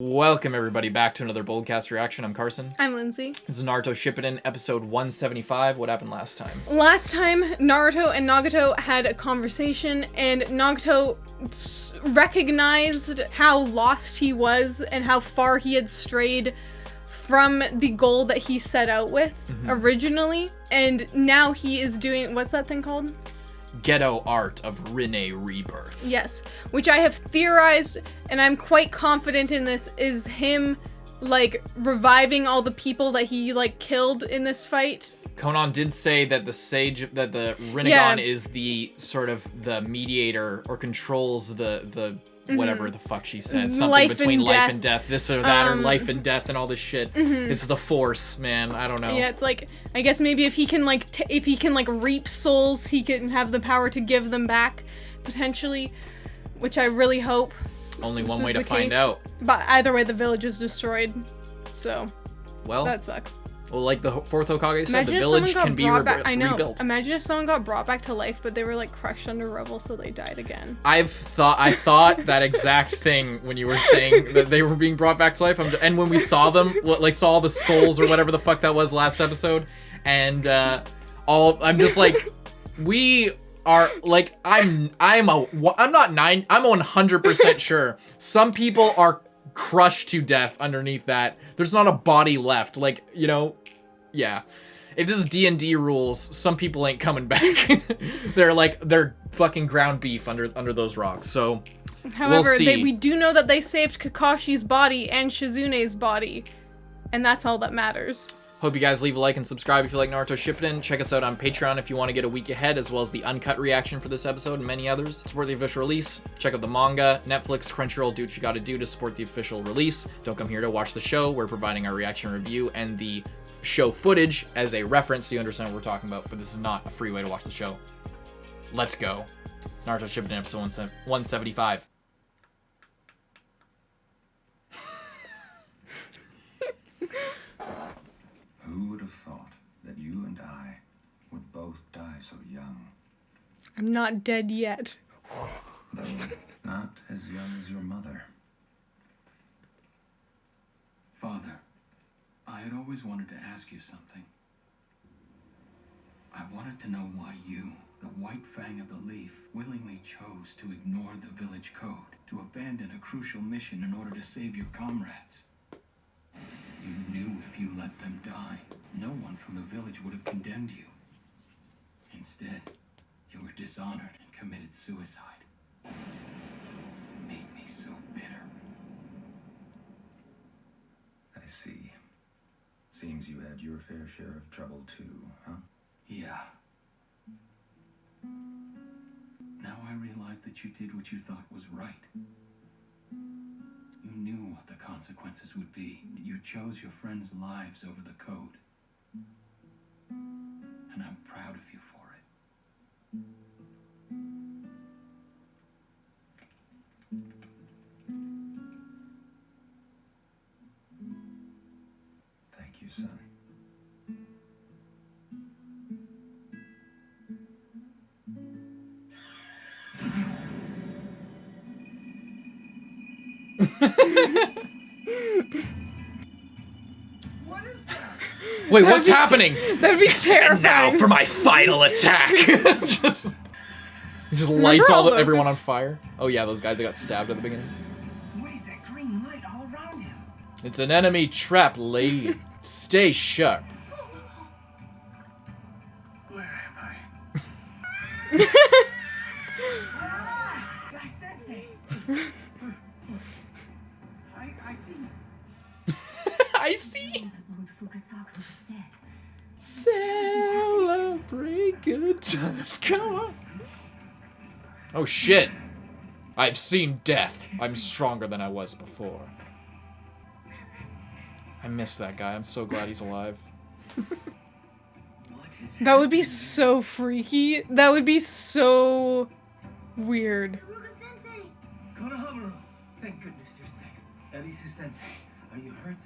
Welcome everybody back to another Boldcast reaction. I'm Carson. I'm Lindsay. This is Naruto Shippuden, episode 175. What happened last time? Last time, Naruto and Nagato had a conversation, and Nagato recognized how lost he was and how far he had strayed from the goal that he set out with originally. And now he is doing, what's that thing called? Ghetto art of Rebirth. Yes, which I have theorized, and I'm quite confident in this, is him, like, reviving all the people that he, like, killed in this fight. Conan did say that the Rinnegan is the sort of the mediator or controls the whatever the fuck she said. Something between life and death. This or that, or life and death and all this shit. It's the Force, man. I don't know. Yeah, it's like, I guess maybe if he can like reap souls, he can have the power to give them back, potentially, which I really hope. Only one way to find out. But either way, the village is destroyed, so well, that sucks. Well, like the fourth Hokage said, the village can be rebuilt. Imagine if someone got brought back to life, but they were like crushed under rubble, so they died again. I thought that exact thing when you were saying that they were being brought back to life, and when we saw them, like saw the souls or whatever the fuck that was last episode, and I'm just like, we are like, I'm 100% sure some people are crushed to death underneath that. There's not a body left, like, you know. Yeah, if this is D&D rules, some people ain't coming back. they're fucking ground beef under those rocks. So however, we'll see. We do know that they saved Kakashi's body and Shizune's body, and that's all that matters. Hope you guys leave a like and subscribe if you like Naruto Shippuden. Check us out on Patreon if you want to get a week ahead, as well as the uncut reaction for this episode and many others. Support the official release. Check out the manga, Netflix, Crunchyroll. Do what you gotta do to support the official release. Don't come here to watch the show. We're providing our reaction review and the show footage as a reference so you understand what we're talking about, but this is not a free way to watch the show. Let's go. Naruto Shippuden episode 175. Who would have thought that you and I would both die so young? I'm not dead yet. Though not as young as your mother. Father, I had always wanted to ask you something. I wanted to know why you, the White Fang of the Leaf, willingly chose to ignore the village code, to abandon a crucial mission in order to save your comrades. You knew if you let them die, no one from the village would have condemned you. Instead, you were dishonored and committed suicide. It made me so bitter. I see. Seems you had your fair share of trouble too, huh? Yeah. Now I realize that you did what you thought was right. You knew what the consequences would be, that you chose your friends' lives over the code. And I'm proud of you for it. Thank you, son. What is that? Wait, what's happening? That'd be terrifying. Now for my final attack. just lights everyone on fire. Oh yeah, those guys that got stabbed at the beginning. What is that green light all around him? It's an enemy trap, lady. Stay sharp. Where am I? Guy Sensei! I see. I see. Celebrate good times. Come on. Oh shit. I've seen death. I'm stronger than I was before. I miss that guy. I'm so glad he's alive. That would be so freaky. That would be so weird. Konohamaru! Thank goodness you're safe. Ebisu Sensei, are you hurt?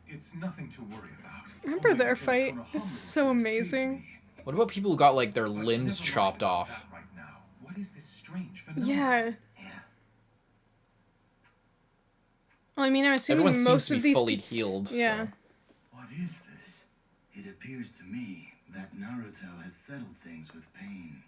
It's nothing to worry about. Remember their fight? It's so amazing. What about people who got like their limbs chopped off? Right now. What is this strange phenomenon? Yeah. Well, I mean, I'm assuming Everyone seems most to of be these fully people. healed. Yeah. So. What is this? It appears to me that Naruto has settled things with pain.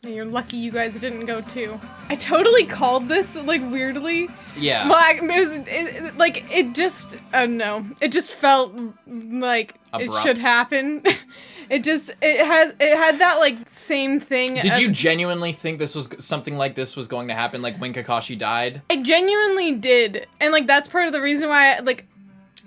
And you're lucky you guys didn't go too. I totally called this, like, weirdly. Yeah. Like, it just, I don't know. It just felt like Abrupt. it should happen. It had that, like, same thing. Did you genuinely think this was something like this was going to happen, like when Kakashi died? I genuinely did. And, like, that's part of the reason why,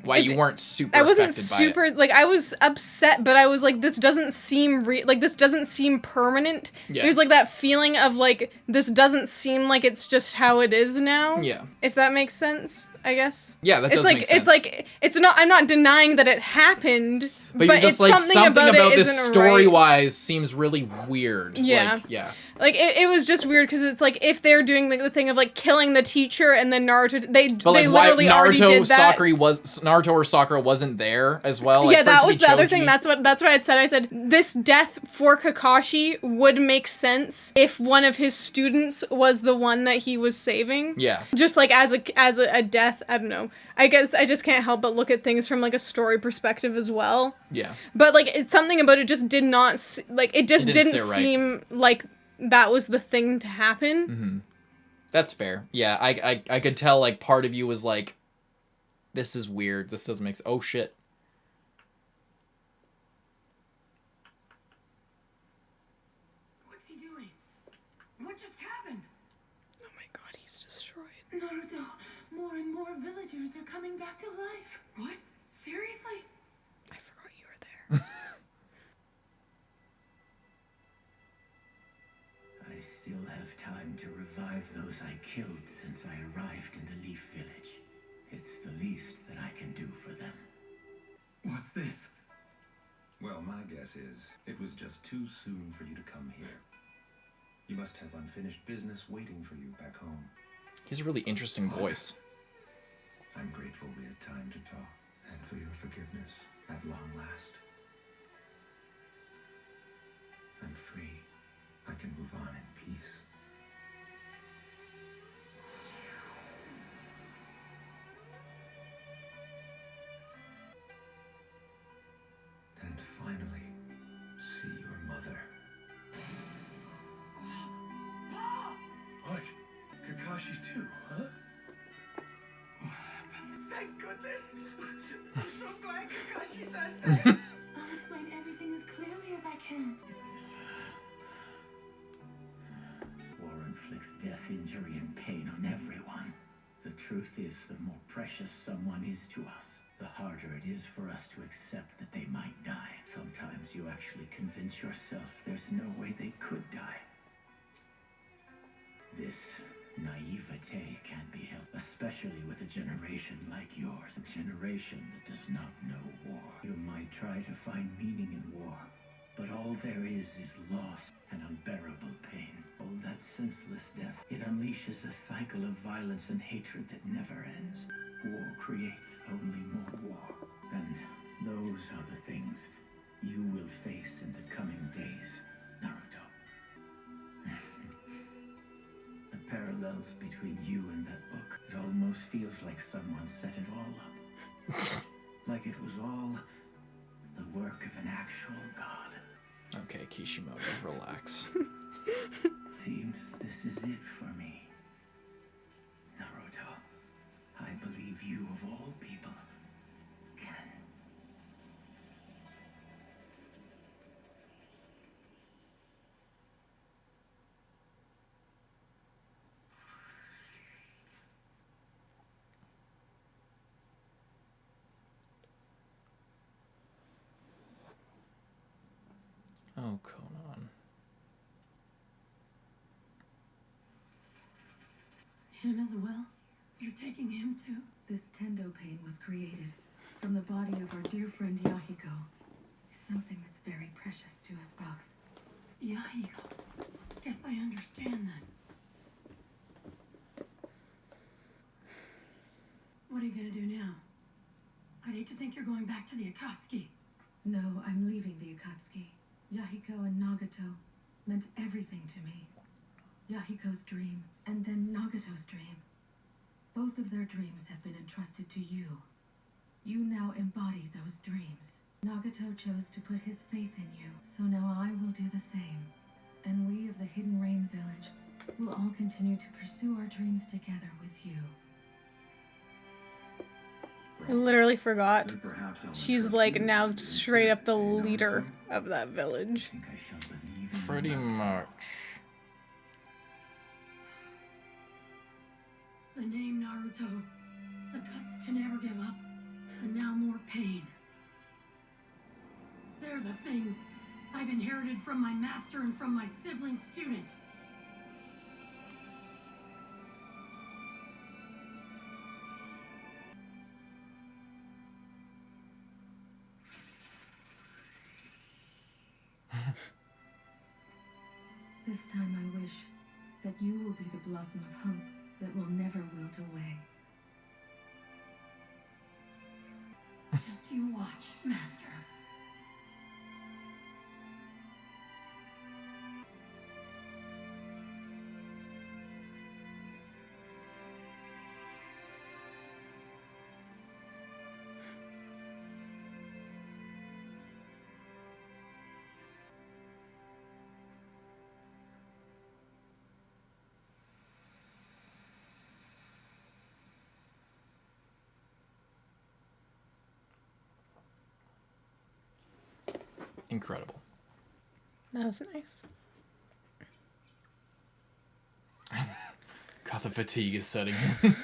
Why you weren't super I wasn't affected by super, it? like, I was upset, but I was like, this doesn't seem this doesn't seem permanent. Yeah. There's, like, that feeling of, like, this doesn't seem like it's just how it is now. Yeah. If that makes sense, I guess. Yeah, that does like, make sense. It's like, it's not, I'm not denying that it happened, But you're just it's like, something about it this isn't story-wise seems really weird. Yeah. Like, yeah. Like, it was just weird, because it's like, if they're doing, like, the thing of, like, killing the teacher, and then Naruto, they But like, literally already did that. Naruto or Sakura wasn't there as well. Like, Yeah, for it that to was be the other Choji- thing. That's what I had said. I said this death for Kakashi would make sense if one of his students was the one that he was saving. Yeah. Just like as a death, I don't know. I guess I just can't help but look at things from like a story perspective as well. Yeah. But like it's something about it just did not it just didn't didn't sit right. seem like that was the thing to happen. Mm-hmm. That's fair. Yeah, I could tell like part of you was like, this is weird. This doesn't make sense. Oh shit. What's he doing? What just happened? Oh my god, he's destroyed. Naruto, more and more villagers are coming back to life. What? Seriously? I forgot you were there. I still have time to revive those I killed since I arrived in the Leaf Village. It's the least that I can do for them. What's this? Well, my guess is it was just too soon for you to come here. You must have unfinished business waiting for you back home. He has a really interesting voice. I'm grateful we had time to talk and for your forgiveness at long last. I'm free. I can move on in peace. And finally, see your mother. What? Kakashi too, huh? Thank goodness! I'm so glad Kakashi-san. I'll explain everything as clearly as I can. War inflicts death, injury, and pain on everyone. The truth is, the more precious someone is to us, the harder it is for us to accept that they might die. Sometimes you actually convince yourself there's no way they could die. This naivete can't be helped, especially with a generation like yours, a generation that does not know war. You might try to find meaning in war, but all there is loss and unbearable pain. All that senseless death, it unleashes a cycle of violence and hatred that never ends. War creates only more war, and those are the things you will face in the coming days, Naruto. The parallels between you and that book, it almost feels like someone set it all up. Like it was all the work of an actual god. Okay, Kishimoto, relax. Seems this is it for me. Naruto, I believe you of all people can. Oh, Conan. Him as well? You're taking him too? This Tendo pain was created from the body of our dear friend Yahiko. Something that's very precious to us both. Yahiko. Guess I understand that. What are you gonna do now? I'd hate to think you're going back to the Akatsuki. No, I'm leaving the Akatsuki. Yahiko and Nagato meant everything to me. Yahiko's dream, and then Nagato's dream. Both of their dreams have been entrusted to you. You now embody those dreams. Nagato chose to put his faith in you, so now I will do the same. And we of the Hidden Rain Village will all continue to pursue our dreams together with you. I literally forgot. Then perhaps I'll She's entrust like you now with the straight up the Naruto. leader of that village. I think I shall believe in you Pretty after much. The name Naruto, the guts to never give up, and now more pain. They're the things I've inherited from my master and from my sibling student. This time I wish that you will be the blossom of hope that will never wilt away. Just you watch, master. Incredible. That was nice. God, the fatigue is setting. Good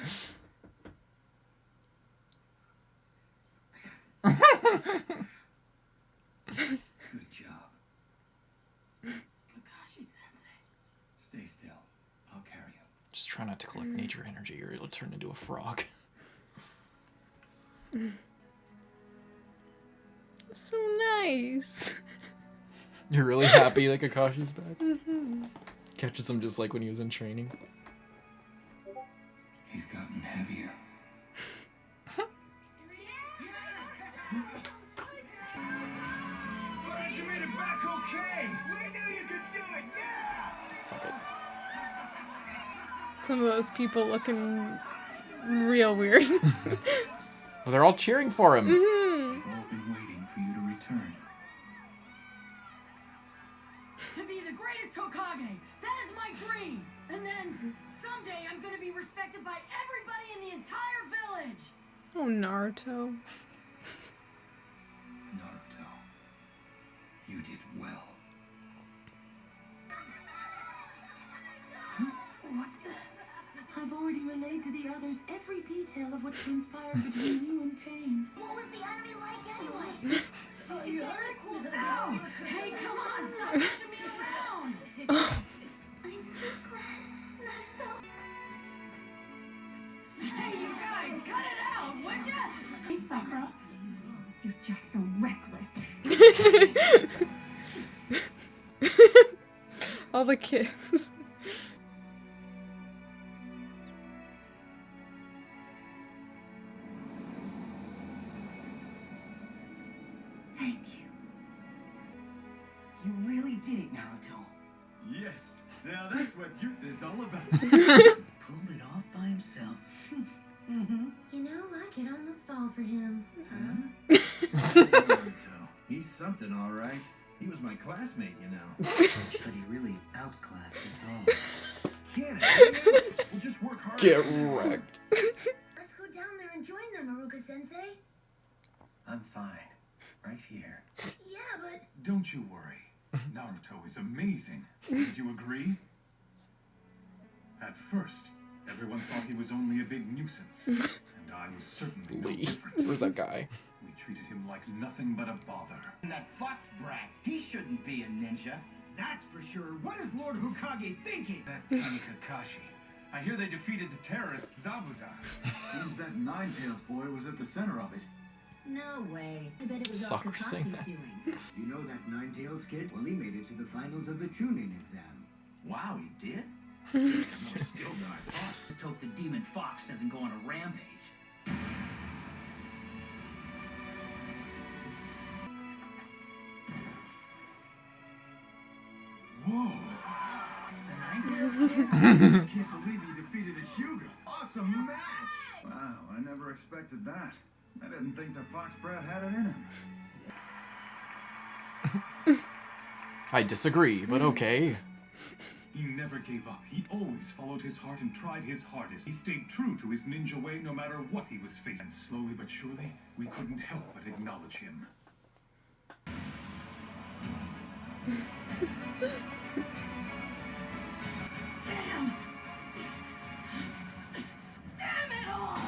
job. Kakashi-sensei. Stay still. I'll carry you. Just try not to collect nature energy or it'll turn into a frog. So nice. You're really happy that Kakashi's back? Catches him just like when he was in training. He's gotten heavier. Glad you made it back okay. We knew you could do it. Yeah. Fuck it. Some of those people looking real weird. Well, they're all cheering for him. We've all been waiting for you to return. To be the greatest Hokage! That is my dream! And then, someday I'm gonna be respected by everybody in the entire village! Oh, Naruto. Naruto, you did well. What's this? I've already relayed to the others every detail of what transpired between you and Pain. What was the enemy like anyway? Did you get it? Cool sound! Hey, come on, stop pushing me around! I'm so glad, Naruto. Hey, you guys, cut it out, would ya? Hey, Sakura. You're just so reckless. All the kids. Thank you. You really did it, Naruto. Yes. Now that's what youth is all about. Pulled it off by himself. You know, I could almost fall for him. Naruto. He's something, all right. He was my classmate, you know. But he really outclassed us all. Can't it? We'll just work hard. Get wrecked. Let's go down there and join them, Haruka-sensei. I'm fine. Right here. Yeah, but... Don't you worry. Naruto is amazing. Would you agree? At first, everyone thought he was only a big nuisance. And I was certainly no Lee. different. Where's that guy? We treated him like nothing but a bother. And that fox brat, he shouldn't be a ninja. That's for sure. What is Lord Hokage thinking? That tiny Kakashi. I hear they defeated the terrorist Zabuza. Seems that Nine-Tails boy was at the center of it. No way. I bet it was all Soccer saying Kakashi's that. doing. You know that Nine-Tails kid? Well, he made it to the finals of the Chunin exam. Wow, he did? More skilled than I thought. Just hope the demon fox doesn't go on a rampage. Whoa. It's the Nine-Tails kid. Can't believe he defeated a Hyuga. Awesome. awesome match! Wow, I never expected that. I didn't think the fox brat had it in him. I disagree, but okay. He never gave up. He always followed his heart and tried his hardest. He stayed true to his ninja way no matter what he was facing. And slowly but surely, we couldn't help but acknowledge him. Damn! Damn it all!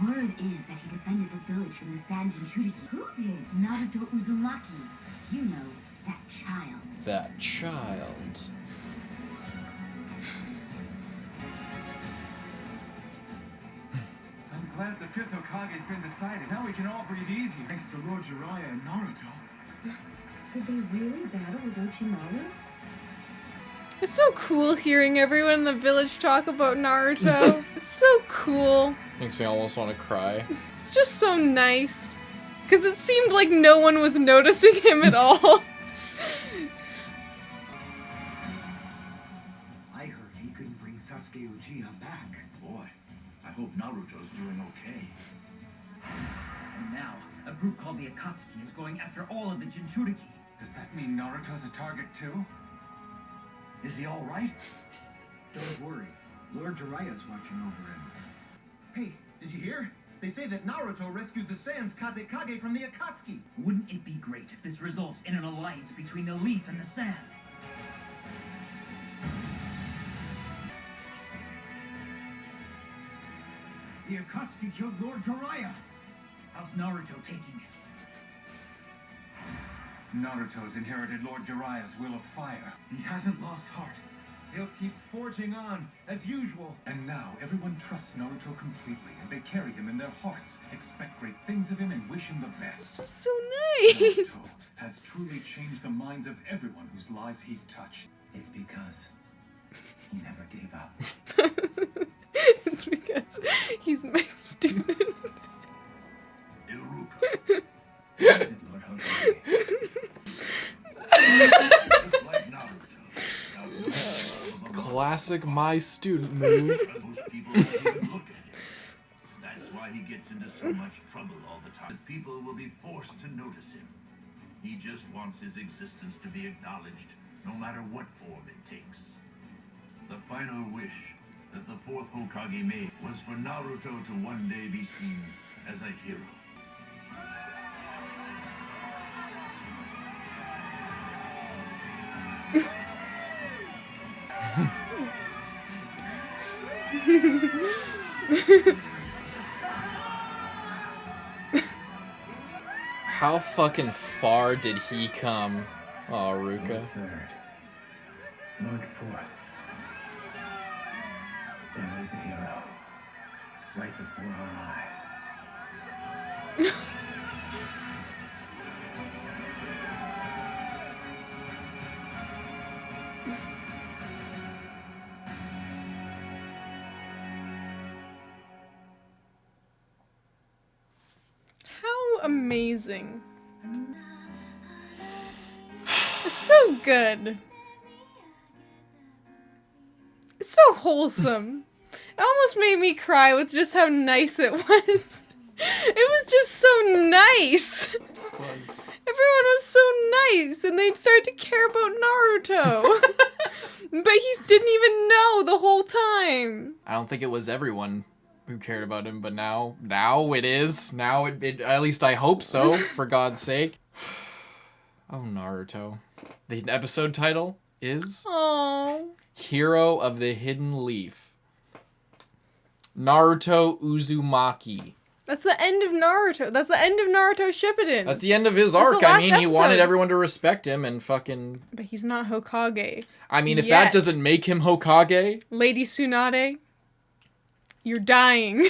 Word is that he defended the village from the Sand Jinchuriki. Who did? Naruto Uzumaki. You know, that child. That child. I'm glad the 5th Hokage's been decided. Now we can all breathe easy. Thanks to Lord Jiraiya and Naruto. Did they really battle with Orochimaru? It's so cool hearing everyone in the village talk about Naruto. It's so cool. Makes me almost want to cry. It's just so nice. Because it seemed like no one was noticing him at all. I heard he couldn't bring Sasuke Uchiha back. Boy, I hope Naruto's doing okay. And now, a group called the Akatsuki is going after all of the Jinchuriki. Does that mean Naruto's a target too? Is he all right? Don't worry. Lord Jiraiya's watching over him. Hey, did you hear? They say that Naruto rescued the Saiyans Kazekage from the Akatsuki. Wouldn't it be great if this results in an alliance between the leaf and the sand? The Akatsuki killed Lord Jiraiya. How's Naruto taking it? Naruto's inherited Lord Jiraiya's will of fire. He hasn't lost heart. He'll keep forging on, as usual. And now everyone trusts Naruto completely, and they carry him in their hearts, expect great things of him, and wish him the best. This is so nice. Naruto has truly changed the minds of everyone whose lives he's touched. It's because he never gave up. It's because he's my student. Iruka. Is it, Lord Hokage? Just like Naruto. Classic my student move. Most people don't even look at him. That's why he gets into so much trouble all the time. That people will be forced to notice him. He just wants his existence to be acknowledged, no matter what form it takes. The final wish that the 4th Hokage made was for Naruto to one day be seen as a hero. How fucking far did he come? Oh, Ruka. Lord 3rd. Lord 4th. There is a hero. Right before our eyes. How amazing. It's so good. It's so wholesome. It almost made me cry with just how nice it was. It was just so nice. Everyone was so nice, and they started to care about Naruto. But he didn't even know the whole time. I don't think it was everyone who cared about him, but now it is. Now it at least I hope so, for God's sake. Oh, Naruto. The episode title is Oh. Hero of the Hidden Leaf. Naruto Uzumaki. That's the end of Naruto. That's the end of Naruto Shippuden. That's the end of his That's arc. the I last mean, he wanted episode. everyone to respect him and fucking... But he's not Hokage. I mean, if Yet. that doesn't make him Hokage... Lady Tsunade, you're dying.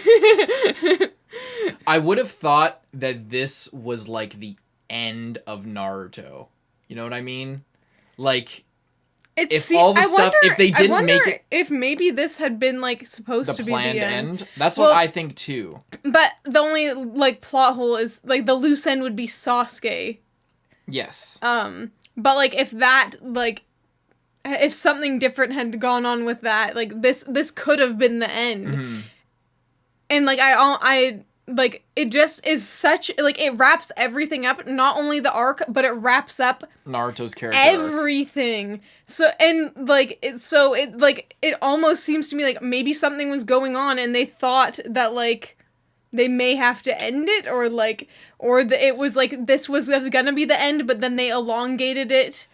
I would have thought that this was like the end of Naruto. You know what I mean? Like, if all the stuff, if they didn't make it if maybe this had been like supposed the to be the planned end. end, that's Well, what I think too. But the only like plot hole is like the loose end would be Sasuke. Yes. But like if that like if something different had gone on with that, like this could have been the end. Mm-hmm. And like I like it just is such like it wraps everything up, not only the arc, but it wraps up Naruto's character arc. everything. So and like it almost seems to me like maybe something was going on and they thought that like they may have to end it, or it was like this was gonna be the end, but then they elongated it.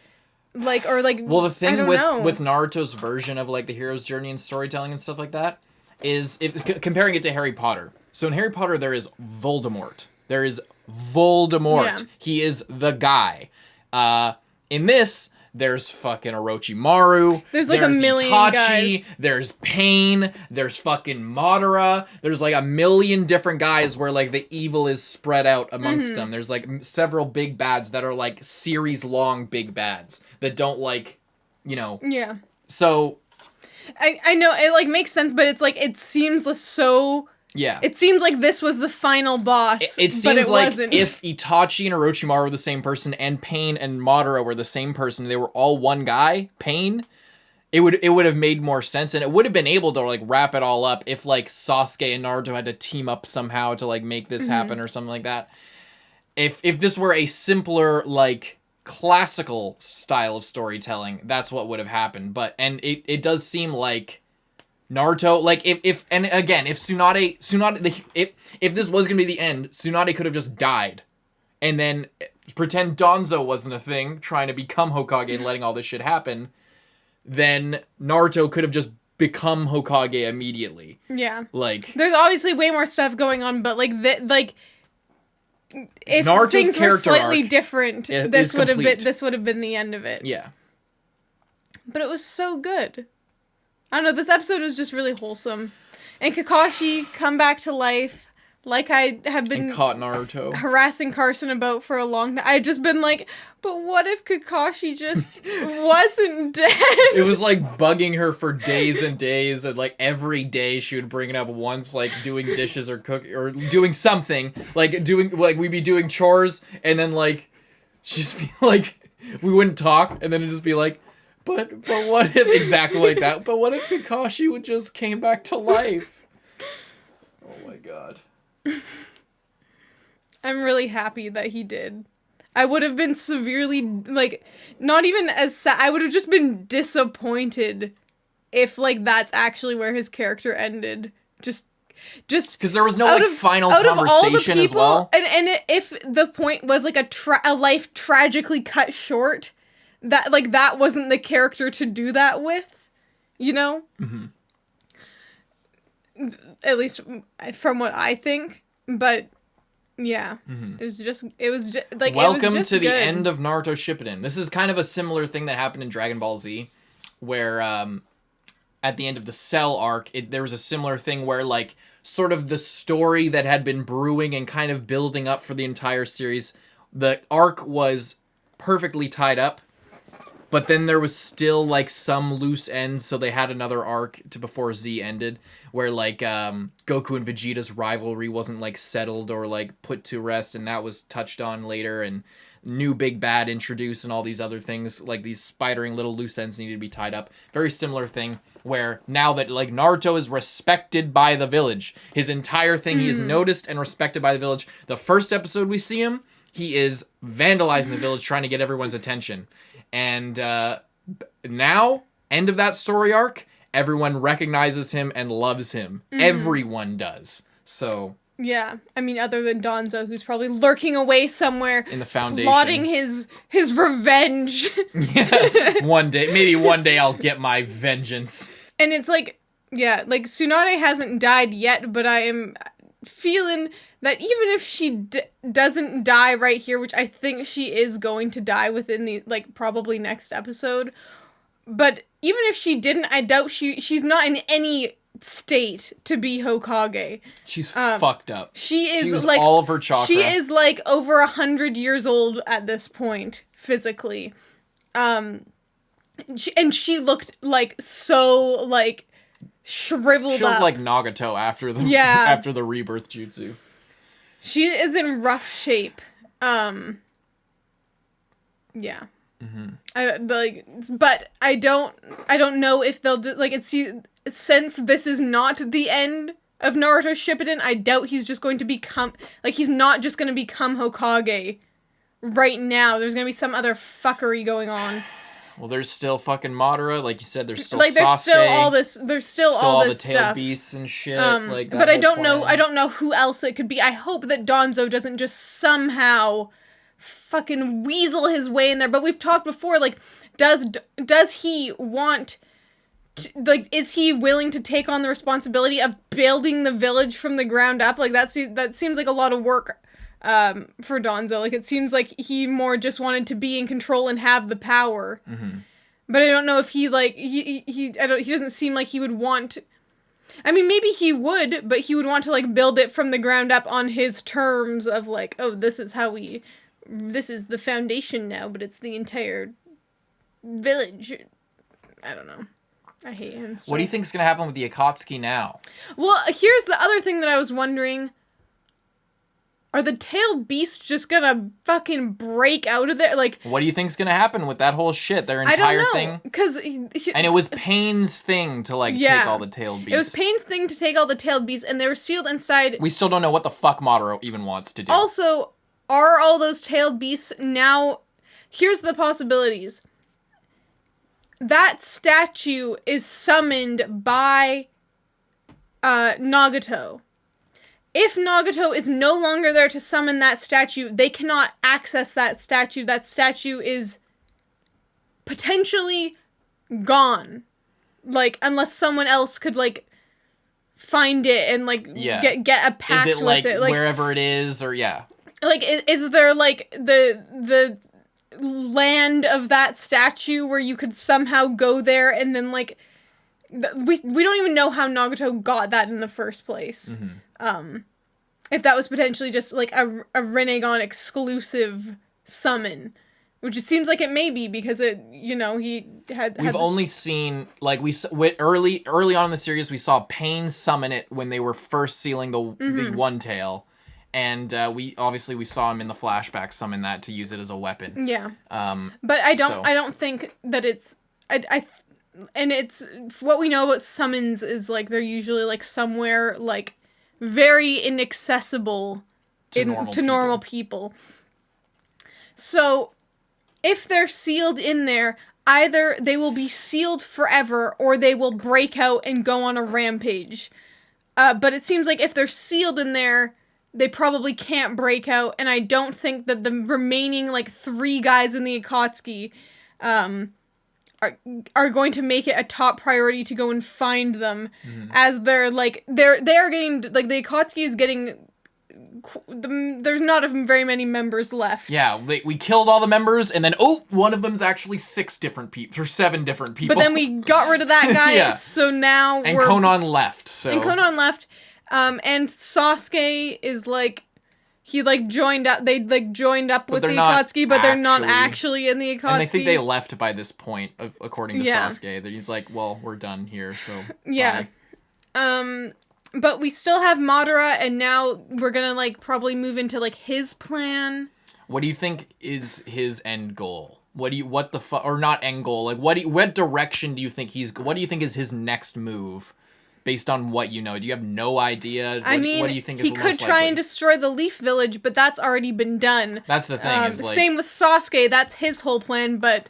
Well, the thing with with Naruto's version of like the hero's journey and storytelling and stuff like that is comparing it to Harry Potter. So in Harry Potter there is Voldemort. There is Voldemort. Yeah. He is the guy. In this, there's fucking Orochimaru. There's like a million guys. There's Pain. There's fucking Madara. There's like a million different guys where like the evil is spread out amongst them. There's like several big bads that are like series long big bads that don't like, you know. Yeah. So. I know it like makes sense, but it's like it seems so. Yeah. It seems like this was the final boss, it seems but it like wasn't. If Itachi and Orochimaru were the same person and Pain and Madara were the same person, they were all one guy, Pain, it would have made more sense, and it would have been able to like wrap it all up if like Sasuke and Naruto had to team up somehow to like make this happen or something like that. If this were a simpler like classical style of storytelling, that's what would have happened. But and it does seem like Naruto, like, if and again, if Tsunade, if this was gonna be the end, Tsunade could have just died. And then pretend Danzo wasn't a thing, trying to become Hokage and letting all this shit happen. Then Naruto could have just become Hokage immediately. Yeah. Like, there's obviously way more stuff going on, but like if Naruto's things were character slightly arc different, this would have been the end of it. Yeah. But it was so good. I don't know, this episode was just really wholesome. And Kakashi come back to life, like I have been And caught Naruto. harassing Carson about for a long time. I'd just been like, but what if Kakashi just wasn't dead? It was like bugging her for days and days, and like every day she would bring it up once, like doing dishes or or doing something, like we'd be doing chores, and then like she'd just be like, we wouldn't talk, and then it'd just be like, but what if, exactly like that, but what if Kakashi would just came back to life? Oh my god. I'm really happy that he did. I would have been severely, like, not even as sad, I would have just been disappointed if, like, that's actually where his character ended. Just because there was no, like, final conversation as well. And if the point was, like, a life tragically cut short, that, like, that wasn't the character to do that with, you know? Mm-hmm. At least from what I think, but yeah, mm-hmm. it was just like, welcome it was just to the good. end of Naruto Shippuden. This is kind of a similar thing that happened in Dragon Ball Z, where at the end of the Cell arc, there was a similar thing where like sort of the story that had been brewing and kind of building up for the entire series, the arc was perfectly tied up. But then there was still, like, some loose ends, so they had another arc before Z ended, where, like, Goku and Vegeta's rivalry wasn't, like, settled or, like, put to rest, and that was touched on later, and new big bad introduced, and all these other things, like, these spidering little loose ends needed to be tied up. Very similar thing, where now that, like, Naruto is respected by the village, his entire thing, he is noticed and respected by the village. The first episode we see him, he is vandalizing the village, trying to get everyone's attention. And now, end of that story arc, everyone recognizes him and loves him. Mm-hmm. Everyone does. So yeah, I mean, other than Danzo, who's probably lurking away somewhere in the Foundation, plotting his revenge. Yeah, maybe one day I'll get my vengeance. And it's like, yeah, like Tsunade hasn't died yet, but I am feeling that even if she doesn't die right here, which I think she is going to die within the, like, probably next episode, but even if she didn't, I doubt she's not in any state to be Hokage. She's fucked up. She is like all of her chakra. She is like over 100 years old at this point, physically. She looked like so, like, shriveled up. She looked like Nagato after the Rebirth jutsu. She is in rough shape. Yeah. But I don't know if they'll do, like, since this is not the end of Naruto Shippuden, I doubt he's just going to become, like, he's not just going to become Hokage right now. There's going to be some other fuckery going on. Well, there's still fucking Madara, like you said. There's still like, Sasuke. There's still all this the tailed stuff. beasts and shit. But I don't know who else it could be. I hope that Danzo doesn't just somehow fucking weasel his way in there. But we've talked before, like, does he want to, like, is he willing to take on the responsibility of building the village from the ground up? Like, that seems like a lot of work for Danzo. Like, it seems like he more just wanted to be in control and have the power. But I don't know if he, like, he doesn't seem like he would want, I mean, maybe he would, but he would want to, like, build it from the ground up on his terms of, like, oh, this is the foundation now, but it's the entire village. I don't know. I hate him. So. What do you think's gonna happen with the Akatsuki now? Well, here's the other thing that I was wondering. Are the tailed beasts just gonna fucking break out of there? Like, what do you think's gonna happen with that whole shit? Their entire thing? Because and it was Pain's thing to, like, take all the tailed beasts. It was Pain's thing to take all the tailed beasts, and they were sealed inside. We still don't know what the fuck Madara even wants to do. Also, are all those tailed beasts now... Here's the possibilities. That statue is summoned by Nagato. If Nagato is no longer there to summon that statue, they cannot access that statue. That statue is potentially gone. Like, unless someone else could, like, find it and, like, get a pact with it. Is it, like, wherever it is, or, Like, is there, like, the land of that statue where you could somehow go there and then, like... We don't even know how Nagato got that in the first place. If that was potentially just, like, a Rinnegan exclusive summon. Which it seems like it may be, because it, you know, he had... We've only seen, like, early on in the series, we saw Pain summon it when they were first sealing the One Tail. And we saw him in the flashback summon that to use it as a weapon. Yeah. But I don't think that it's... And it's, what we know about summons is, like, they're usually, like, somewhere, like, very inaccessible to normal people. So, if they're sealed in there, either they will be sealed forever, or they will break out and go on a rampage. But it seems like if they're sealed in there, they probably can't break out, and I don't think that the remaining, like, 3 guys in the Akatsuki, are going to make it a top priority to go and find them, as they're, like, they're getting, like, the Akatsuki is getting, there's not very many members left. Yeah, we killed all the members, and then, one of them's actually 7 different people. But then we got rid of that guy, so now and Konan left, And and Sasuke is, like, he, like, joined up, they, like, joined up with the Akatsuki, but they're not actually in the Akatsuki. And I think they left by this point, according to Sasuke, that he's like, well, we're done here, so yeah. Bye. But we still have Madara, and now we're gonna, like, probably move into, like, his plan. What do you think is his end goal? Or not end goal, like, what direction do you think what do you think is his next move? Based on what you know, do you have no idea? What do you think is he could try and destroy the Leaf Village, but that's already been done. That's the thing. Same with Sasuke, that's his whole plan, but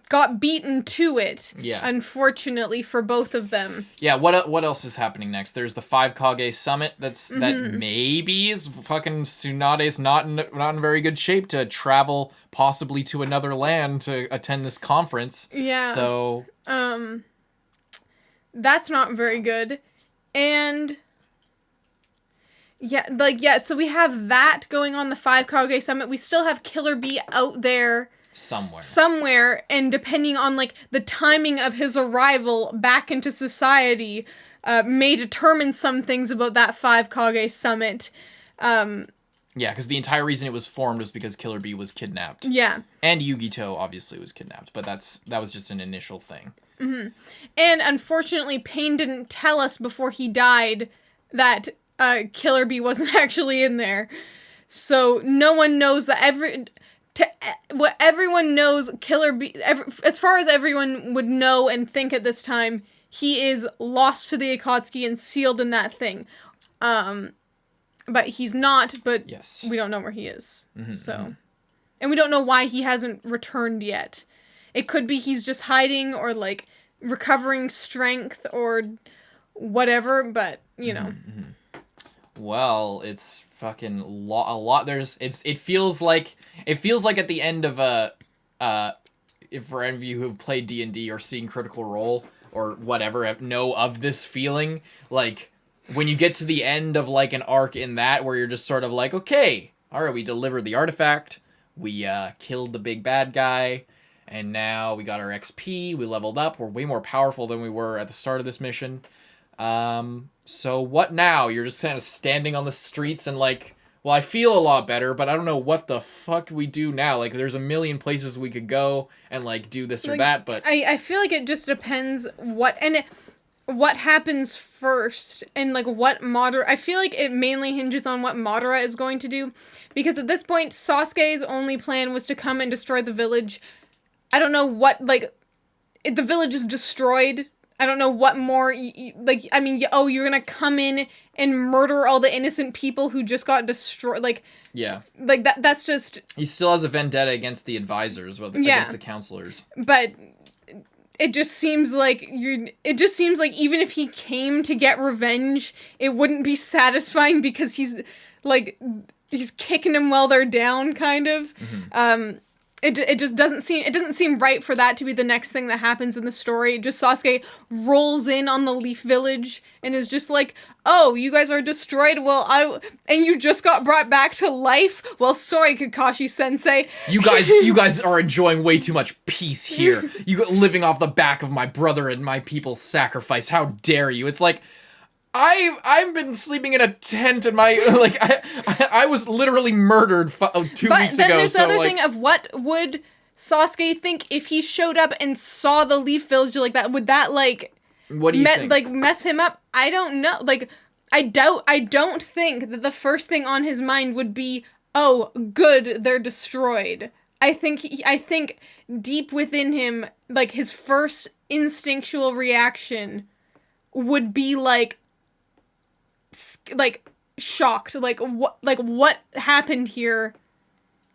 got beaten to it. Yeah. Unfortunately for both of them. Yeah. What else is happening next? There's the 5 Kage Summit. That maybe is fucking Tsunade's not in very good shape to travel possibly to another land to attend this conference. Yeah. So. That's not very good. And so we have that going on, the 5 Kage Summit. We still have Killer Bee out there somewhere, and depending on, like, the timing of his arrival back into society, may determine some things about that 5 Kage Summit. Yeah, because the entire reason it was formed was because Killer Bee was kidnapped. Yeah. And Yugito obviously was kidnapped, but that was just an initial thing. Mm-hmm. And unfortunately, Pain didn't tell us before he died that Killer Bee wasn't actually in there. So no one knows that what everyone knows, as far as everyone would know and think at this time, he is lost to the Akatsuki and sealed in that thing. But he's not, but Yes. we don't know where he is. So, and we don't know why he hasn't returned yet. It could be he's just hiding or like recovering strength or whatever, but you know. Well, it's fucking a lot. It feels like at the end of if for any of you who have played D&D or seen Critical Role or whatever know of this feeling, like when you get to the end of like an arc in that where you're just sort of like, okay, all right, we delivered the artifact, we killed the big bad guy, and now we got our XP, we leveled up, we're way more powerful than we were at the start of this mission. So what now? You're just kind of standing on the streets and like, well, I feel a lot better, but I don't know what the fuck we do now. Like, there's a million places we could go and like do this or Like, that, but I feel like it just depends what happens first and like what Madara. I feel like it mainly hinges on what Madara is going to do, because at this point Sasuke's only plan was to come and destroy the village. I don't know what, like, if the village is destroyed, I don't know what more, like, I mean, you're gonna come in and murder all the innocent people who just got destroyed, like, yeah, like that's just... He still has a vendetta against the advisors, against the counselors. But it just seems like even if he came to get revenge, it wouldn't be satisfying because he's kicking them while they're down, kind of. It just doesn't seem right for that to be the next thing that happens in the story. Just Sasuke rolls in on the Leaf Village and is just like, "Oh, you guys are destroyed. Well, and you just got brought back to life. Well, sorry, Kakashi Sensei. You guys are enjoying way too much peace here. You living off the back of my brother and my people's sacrifice. How dare you?" It's like, I've been sleeping in a tent and I was literally murdered 2 weeks ago. But then there's so the other like, thing of what would Sasuke think if he showed up and saw the Leaf Village like that? Would that like what do you think? like mess him up? I don't know. Like I don't think that the first thing on his mind would be, "Oh, good, they're destroyed." I think deep within him, like his first instinctual reaction would be like shocked, like what happened here,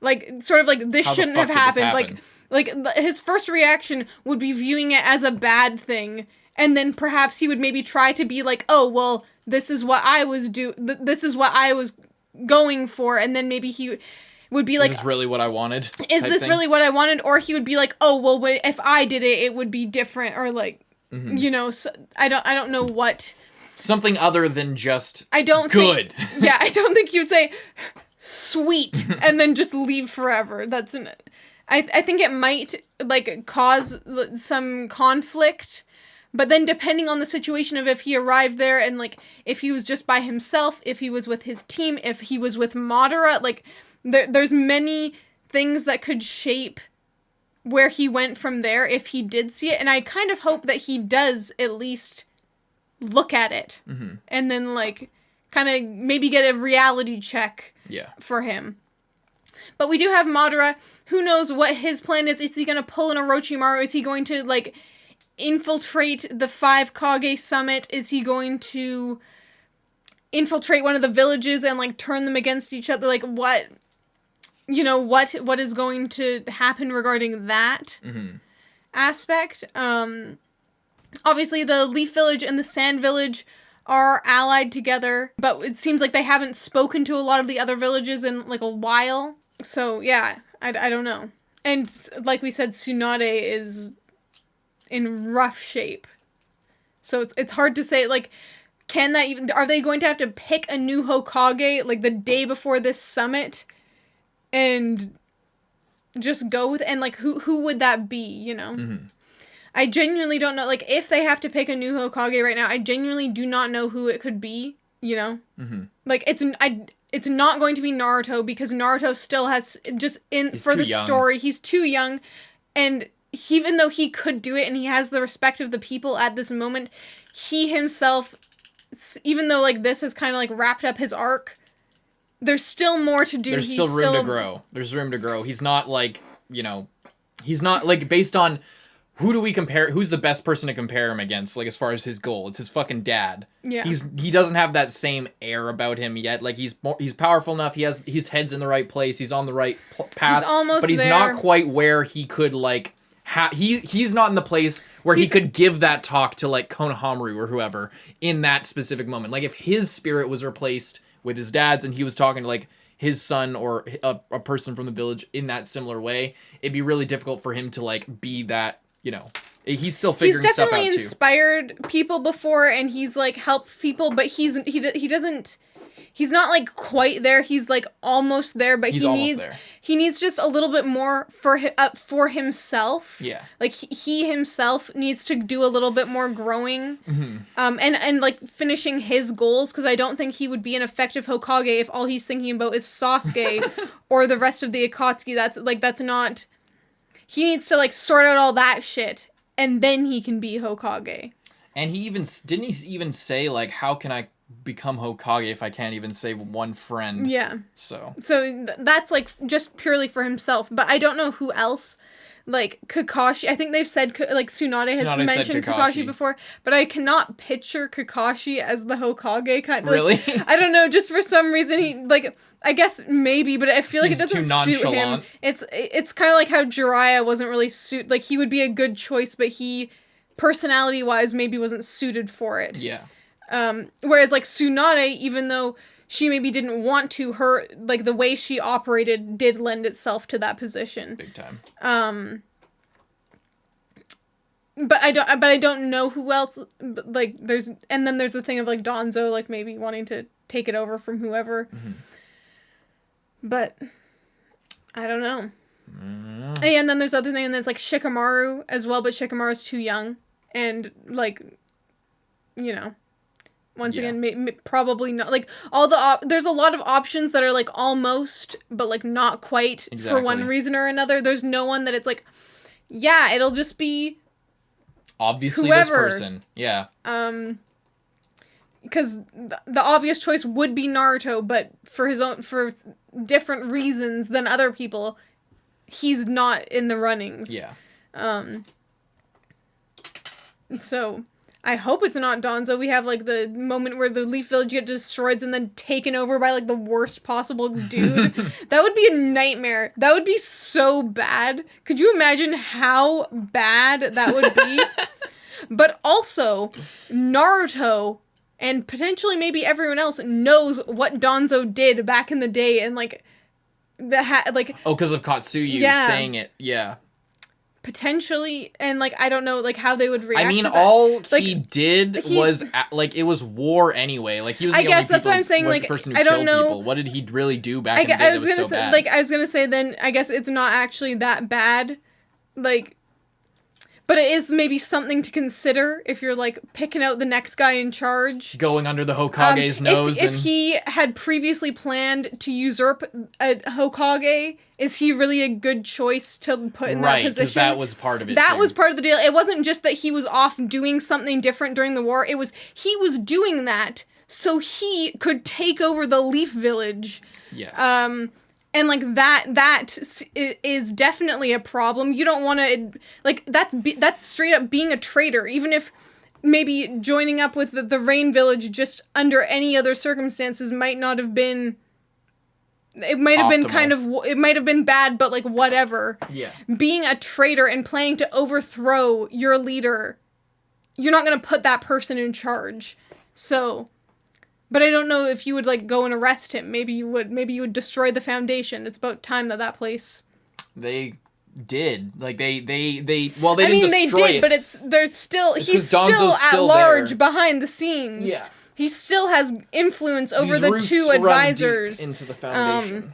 like sort of like this How shouldn't the fuck have did this happened. Like his first reaction would be viewing it as a bad thing, and then perhaps he would maybe try to be like, "Oh, well, this is what I was this is what I was going for," and then maybe he would be like, "Is this really what I wanted? Is this really what I wanted?" Or he would be like, "Oh, well, if I did it, it would be different," or like, you know, so I don't know what. Something other than just I don't good. Yeah, I don't think you'd say sweet and then just leave forever. I think it might like cause some conflict, but then depending on the situation of if he arrived there and like if he was just by himself, if he was with his team, if he was with Madara, like there's many things that could shape where he went from there if he did see it, and I kind of hope that he does at least look at it and then like kind of maybe get a reality check for him. But we do have Madara. Who knows what his plan is? Is he going to pull an Orochimaru? Is he going to like infiltrate the 5 Kage summit? Is he going to infiltrate one of the villages and like turn them against each other? Like what is going to happen regarding that aspect? Obviously, the Leaf Village and the Sand Village are allied together, but it seems like they haven't spoken to a lot of the other villages in, like, a while. So, yeah, I don't know. And, like we said, Tsunade is in rough shape. So it's hard to say, like, are they going to have to pick a new Hokage, like, the day before this summit? And just go with, and, like, who would that be, you know? I genuinely don't know, like, if they have to pick a new Hokage right now, I genuinely do not know who it could be, you know? Like, it's not going to be Naruto, because Naruto still has, for the story, he's too young, and even though he could do it, and he has the respect of the people at this moment, he himself, even though, like, this has kind of, like, wrapped up his arc, there's still more to do. There's still room to grow. There's room to grow. He's not like, he's not like based on who do we compare? Who's the best person to compare him against? Like as far as his goal, it's his fucking dad. Yeah. He doesn't have that same air about him yet. Like he's powerful enough. He has his head's in the right place. He's on the right path. He's almost but he's there. not quite where he could like. He's not in the place where he could give that talk to like Konohamaru or whoever in that specific moment. Like if his spirit was replaced with his dad's and he was talking to like his son or a person from the village in that similar way, it'd be really difficult for him to like be that. He's still figuring stuff out too. He's definitely inspired people before, and he's like helped people, but he doesn't. He's not like quite there. He's like almost there, but he needs just a little bit more for himself. Yeah. Like he himself needs to do a little bit more growing. Mm-hmm. And like finishing his goals, because I don't think he would be an effective Hokage if all he's thinking about is Sasuke or the rest of the Akatsuki. That's not. He needs to, like, sort out all that shit, and then he can be Hokage. And didn't he even say, like, how can I become Hokage if I can't even save one friend? Yeah. So that's, like, just purely for himself. But I don't know who else, like, Kakashi. I think they've said, like, Tsunade has mentioned Kakashi before, but I cannot picture Kakashi as the Hokage kind of. Really? Like, I don't know, just for some reason he, like... I guess maybe, but I feel like it doesn't suit him. It's kind of like how Jiraiya wasn't really like he would be a good choice, but he personality-wise maybe wasn't suited for it. Yeah. Whereas like Tsunade, even though she maybe didn't want to, her like the way she operated did lend itself to that position. Big time. But I don't know who else. Like there's the thing of like Danzo like maybe wanting to take it over from whoever. Mm-hmm. But I don't know. And then there's other thing, and there's like Shikamaru as well, but Shikamaru's too young, and like, once again, probably not. Like all there's a lot of options that are like almost, but like not quite for one reason or another. There's no one that it's like, yeah, it'll just be obviously whoever. This person, yeah. Because the obvious choice would be Naruto, but for different reasons than other people, he's not in the runnings. Yeah. So I hope it's not Danzo. We have like the moment where the Leaf Village gets destroyed and then taken over by like the worst possible dude. That would be a nightmare. That would be so bad. Could you imagine how bad that would be? But also, Naruto and potentially maybe everyone else knows what Danzo did back in the day, and like because of Katsuyu saying it, yeah. Potentially, and like I don't know like how they would react. I mean, to that. all like, he did was like it was war anyway. Like he was. I guess that's what I'm saying. Like person who I don't killed know. People. What did he really do back in the day? I was gonna say then I guess it's not actually that bad, like. But it is maybe something to consider if you're, like, picking out the next guy in charge. Going under the Hokage's nose. If he had previously planned to usurp a Hokage, is he really a good choice to put in that position? Right, because that was part of it, That was part of the deal. It wasn't just that he was off doing something different during the war. It was, he was doing that so he could take over the Leaf Village. Yes. And, like, that is definitely a problem. You don't want to, like, that's straight up being a traitor. Even if maybe joining up with the Rain Village just under any other circumstances might not have been, it might have been kind of, it might have been bad, but, like, whatever. Yeah. Being a traitor and planning to overthrow your leader, you're not going to put that person in charge. So... But I don't know if you would, like, go and arrest him. Maybe you would. Maybe you would destroy the foundation. It's about time that place... They did. Like, they didn't destroy they did, but he's still at large behind the scenes. Yeah. He still has influence over the two advisors. Run deep into the foundation.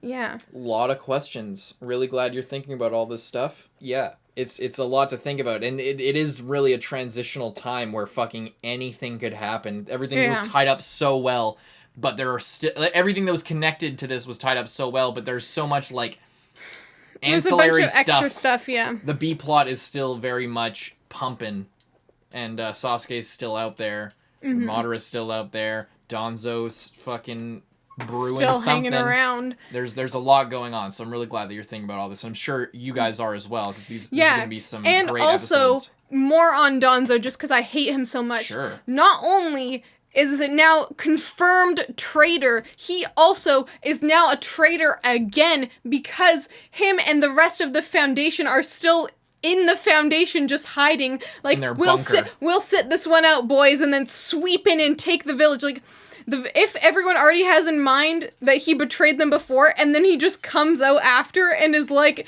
Yeah. A lot of questions. Really glad you're thinking about all this stuff. Yeah. It's a lot to think about, and it is really a transitional time where fucking anything could happen. Everything was tied up so well, but there are still everything that was connected to this was tied up so well, but there's so much like ancillary There's a bunch of extra stuff. Yeah. The B plot is still very much pumping, and Sasuke's still out there. Mm-hmm. Madara's still out there. Danzo's fucking brew still into something. hanging around. There's a lot going on, so I'm really glad that you're thinking about all this. I'm sure you guys are as well, because these are going to be some and great also episodes. more on Danzo, just because I hate him so much. Sure. Not only is it now confirmed traitor, he also is now a traitor again, because him and the rest of the Foundation are still in the Foundation, just hiding. Like, In their we'll bunker. sit this one out, boys, and then sweep in and take the village. Like, if everyone already has in mind that he betrayed them before, and then he just comes out after and is like,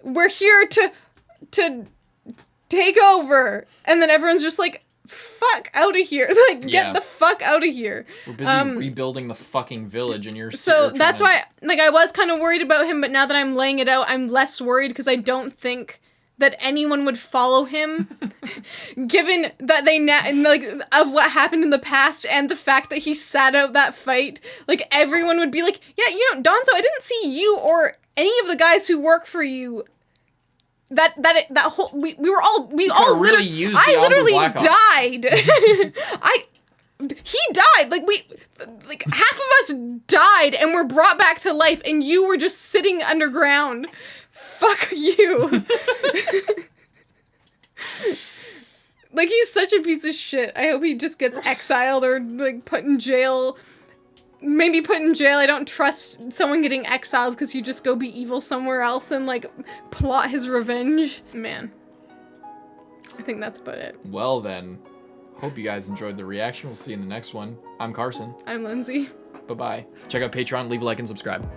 we're here to take over, and then everyone's just like, fuck out of here. Like, get the fuck out of here. We're busy rebuilding the fucking village, and you're So you're that's trying why, like, I was kind of worried about him, but now that I'm laying it out, I'm less worried, because I don't think that anyone would follow him, given that they like of what happened in the past and the fact that he sat out that fight. Like, everyone would be like, yeah, you know, Danzo, I didn't see you or any of the guys who work for you. That whole we all really used the I literally Alba Black died. He died. Like half of us died and were brought back to life, and you were just sitting underground. Fuck you. Like, he's such a piece of shit. I hope he just gets exiled or, like, put in jail. Maybe put in jail. I don't trust someone getting exiled because you just go be evil somewhere else and, like, plot his revenge. Man. I think that's about it. Well then, hope you guys enjoyed the reaction. We'll see you in the next one. I'm Carson. I'm Lindsay. Bye-bye. Check out Patreon, leave a like, and subscribe.